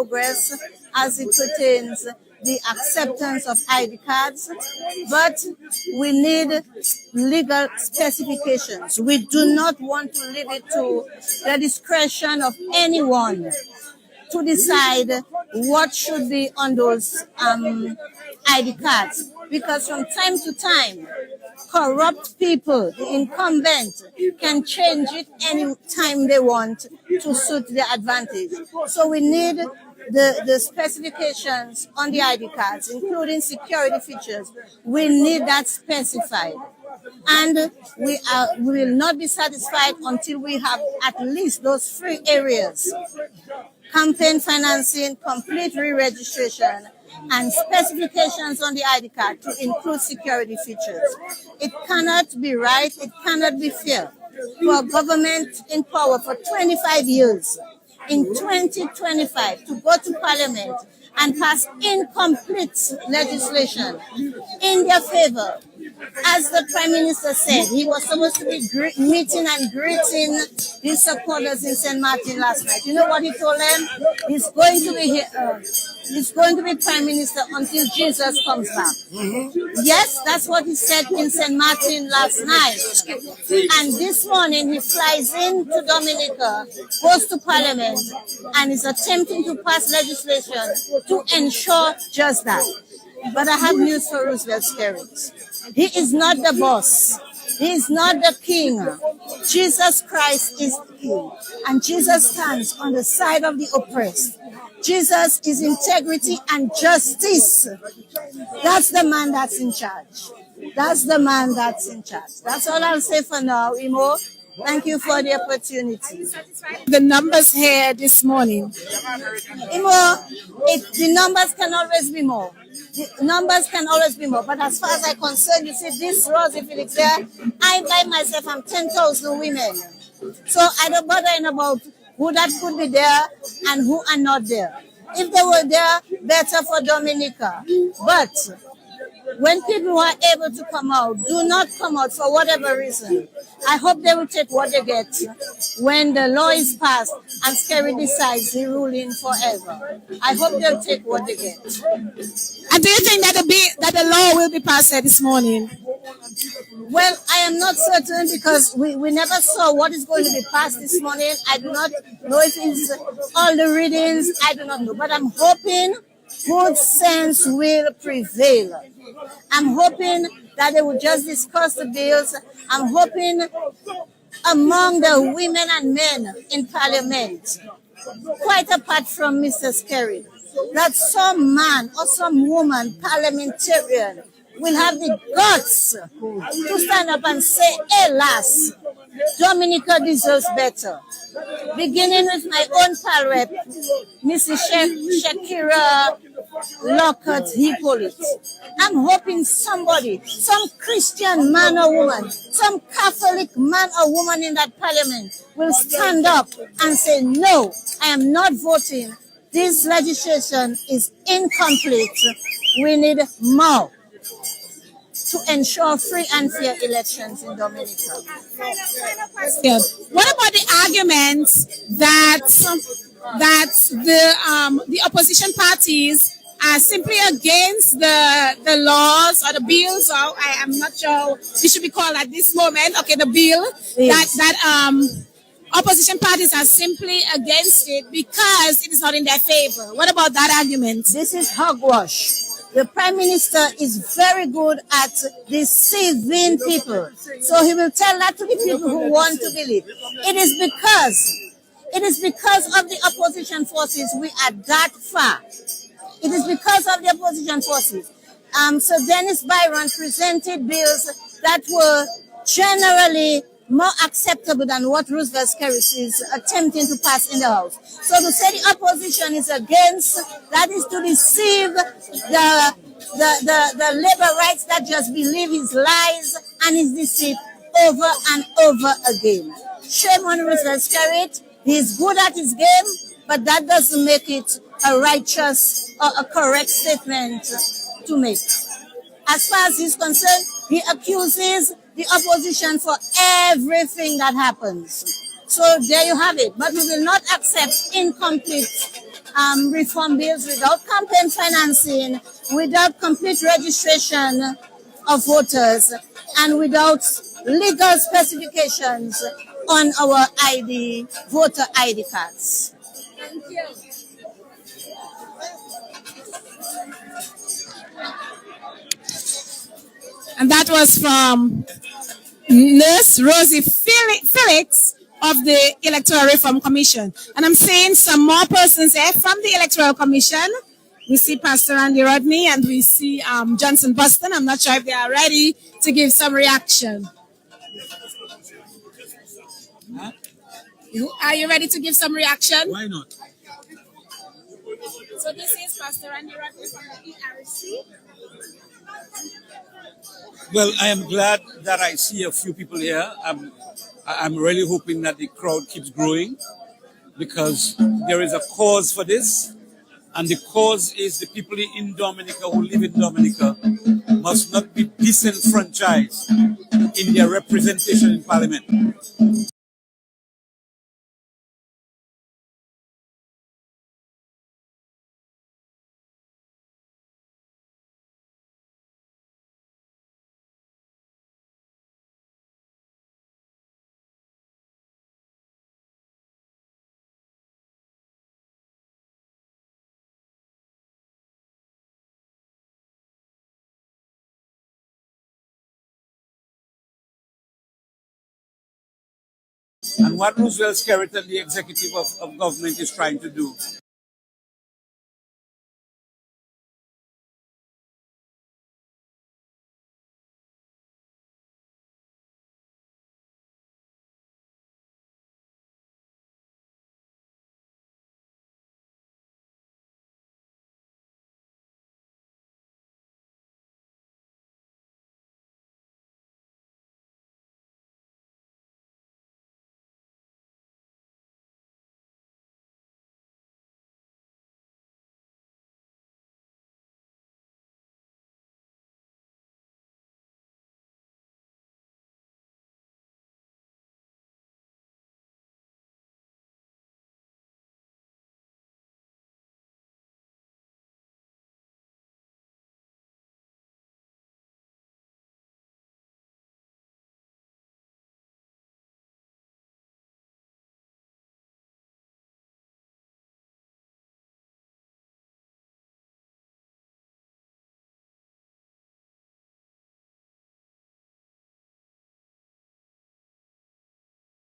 progress as it pertains the acceptance of ID cards, but we need legal specifications. We do not want to leave it to the discretion of anyone to decide what should be on those ID cards, because from time to time, corrupt people, the incumbent, can change it any time they want to suit their advantage. So we need the specifications on the ID cards, including security features. We need that specified. And we will not be satisfied until we have at least those three areas: campaign financing, complete re-registration, and specifications on the ID card to include security features. It cannot be right, it cannot be fair for a government in power for 25 years, in 2025, to go to Parliament and pass incomplete legislation in their favor. As the Prime Minister said, he was supposed to be meeting and greeting his supporters in St. Martin last night. You know what he told them? He's going to be here. He's going to be Prime Minister until Jesus comes back. Yes, that's what he said in St. Martin last night. And this morning he flies into Dominica, goes to Parliament, and is attempting to pass legislation to ensure just that. But I have news for Roosevelt Skerrit. He is not the boss. He is not the king. Jesus Christ is the king. And Jesus stands on the side of the oppressed. Jesus is integrity and justice. That's the man that's in charge. That's the man that's in charge. That's all I'll say for now, Imo. Thank you for the opportunity. The numbers here this morning. Imo, the numbers can always be more. The numbers can always be more. But as far as I'm concerned, you see, this Rose Felix there, I by myself am 10,000 women. So I don't bother about who that could be there and who are not there. If they were there, better for Dominica. But when people are able to come out, do not come out for whatever reason. I hope they will take what they get when the law is passed and Skerrit decides the ruling forever. I hope they'll take what they get. And do you think that the law will be passed this morning? Well, I am not certain because we never saw what is going to be passed this morning. I do not know if it's all the readings. I do not know. But I'm hoping good sense will prevail. I'm hoping that they will just discuss the bills. I'm hoping among the women and men in Parliament, quite apart from Mr. Skerrit, that some man or some woman, parliamentarian, will have the guts to stand up and say, "Alas, Dominica deserves better." Beginning with my own pal rep, Mrs. Shakira Lockhart Hippolyte. I'm hoping somebody, some Christian man or woman, some Catholic man or woman in that parliament will stand up and say, "No, I am not voting. This legislation is incomplete. We need more to ensure free and fair elections in Dominica." What about the arguments that the opposition parties are simply against the laws or the bills, or I am not sure it should be called at this moment, okay, the bill, yes, that opposition parties are simply against it because it is not in their favor? What about that argument? This is hogwash. The Prime Minister is very good at deceiving people. So he will tell that to the people who want to believe. It is because of the opposition forces we are that far. It is because of the opposition forces. So Dennis Byron presented bills that were generally more acceptable than what Roosevelt Skerrit is attempting to pass in the House. So to say the opposition is against, that is to deceive the labor rights that just believe his lies and his deceit over and over again. Shame on Roosevelt Skerrit. He is good at his game, but that doesn't make it a righteous or a correct statement to make. As far as he's concerned, he accuses the opposition for everything that happens. So there you have it. But we will not accept incomplete reform bills without campaign financing, without complete registration of voters, and without legal specifications on our voter ID cards. Thank you. And that was from Nurse Rosie Felix of the Electoral Reform Commission. And I'm seeing some more persons here from the Electoral Commission. We see Pastor Andy Rodney and we see Johnson Boston. I'm not sure if they are ready to give some reaction. Huh? Are you ready to give some reaction? Why not? So this is Pastor Andy Rodney from the ERC. Well, I am glad that I see a few people here. I'm really hoping that the crowd keeps growing because there is a cause for this. And the cause is the people in Dominica who live in Dominica must not be disenfranchised in their representation in Parliament. And what Roosevelt Skerritt and the executive of government is trying to do